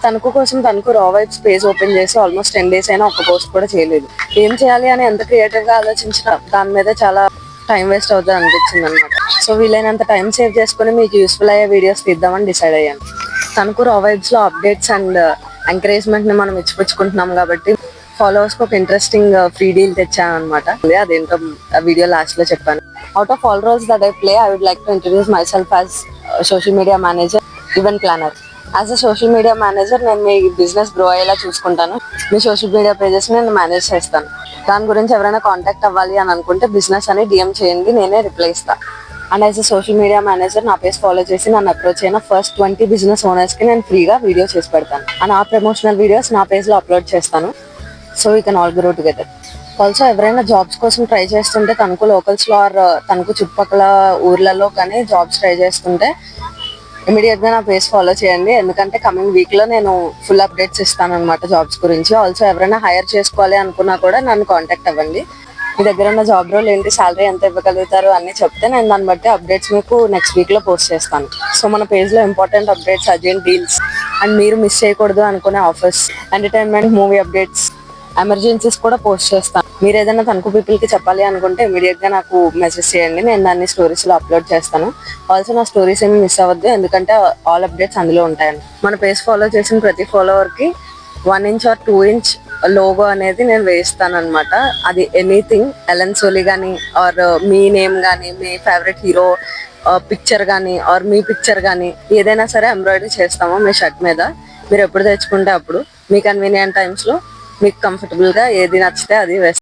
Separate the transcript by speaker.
Speaker 1: తణుకు కోసం తణుకు రా vibes page open చేసి ఆల్మోస్ట్ 10 days అయినా ఒక్క పోస్ట్ కూడా చేయలేదు. ఏం చేయాలి అని ఎంత క్రియేటివ్ గా ఆలోచించిన దాని మీద చాలా టైం వేస్ట్ అవుతుంది అనిపించింది అనమాట. సో వీలైనంత టైం సేవ్ చేసుకుని మీకు యూస్ఫుల్ అయ్యే వీడియోస్ తీద్దామని డిసైడ్ అయ్యాను. తణుకు రా వైబ్స్ లో అప్డేట్స్ అండ్ ఎంకరేజ్మెంట్ ని మనం ఇచ్చిపుచ్చుకుంటున్నాం కాబట్టి ఫాలోవర్స్ కి ఒక ఇంట్రెస్టింగ్ ఫ్రీ డీల్ తెచ్చాను అనమాట. అదేంటో వీడియో లాస్ట్ లో చెప్పాను. Out of all roles that I play, I would like to introduce myself as social media manager, event planner. As a social media manager నేను మీ business grow అయ్యేలా చూసుకుంటాను. మీ సోషల్ మీడియా పేజెస్ నేను manage చేస్తాను. దాని గురించి ఎవరైనా కాంటాక్ట్ అవ్వాలి అని అనుకుంటే బిజినెస్ అని DM చేయండి, నేనే రిప్లై ఇస్తాను. And as a social media manager నా పేజ్ ఫాలో చేసి నన్ను అప్రోచ్ అయిన ఫస్ట్ 20 బిజినెస్ ఓనర్స్ కి నేను ఫ్రీగా వీడియో చేసి పెడతాను. అండ్ ఆ ప్రమోషనల్ వీడియోస్ నా పేజ్ లో అప్లోడ్ చేస్తాను. So we can all grow together. Also ఎవరైనా జాబ్స్ కోసం ట్రై చేస్తుంటే తణుకు లోకల్స్ లో ఆర్ తణుకు చుట్టుపక్కల ఊర్లలో కానీ జాబ్స్ ట్రై చేస్తుంటే ఇమీడియట్ గా నా పేజ్ ఫాలో చేయండి. ఎందుకంటే కమింగ్ వీక్ లో నేను ఫుల్ అప్డేట్స్ ఇస్తాను అనమాట జాబ్స్ గురించి. ఆల్సో ఎవరైనా హైర్ చేసుకోవాలి అనుకున్నా కూడా నన్ను కాంటాక్ట్ అవ్వండి. మీ దగ్గర ఉన్న జాబ్ రోల్ ఏంటి, శాలరీ ఎంత ఇవ్వగలుగుతారు అన్ని చెప్తే నేను దాన్ని బట్టి అప్డేట్స్ మీకు నెక్స్ట్ వీక్ లో పోస్ట్ చేస్తాను. సో మన పేజ్ లో important updates, urgent deals and మీరు మిస్ చేయకూడదు అనుకునే offers, entertainment, movie updates, emergencies కూడా పోస్ట్ చేస్తాను. మీరు ఏదైనా తణుకు పీపుల్ కి చెప్పాలి అనుకుంటే ఇమీడియట్ గా నాకు మెసేజ్ చేయండి, నేను దాన్ని స్టోరీస్ లో అప్లోడ్ చేస్తాను. ఆల్సో నా స్టోరీస్ ఏమి మిస్ అవ్వద్దు, ఎందుకంటే ఆల్ అప్డేట్స్ అందులో ఉంటాయండి. మన పేజ్ ఫాలో చేసిన ప్రతి ఫాలోవర్ కి 1 inch or 2 inch లోగో అనేది నేను వేస్తాను అనమాట. అది ఎనీథింగ్, ఎలన్ సోలీ కానీ ఆర్ మీ నేమ్ కానీ, మీ ఫేవరెట్ హీరో పిక్చర్ కానీ ఆర్ మీ పిక్చర్ కానీ ఏదైనా సరే ఎంబ్రాయిడరీ చేస్తాము మీ షర్ట్ మీద. మీరు ఎప్పుడు తెచ్చుకుంటే అప్పుడు మీ కన్వీనియంట్ టైమ్స్ లో మీకు కంఫర్టబుల్ గా ఏది నచ్చితే అది వేస్తాం.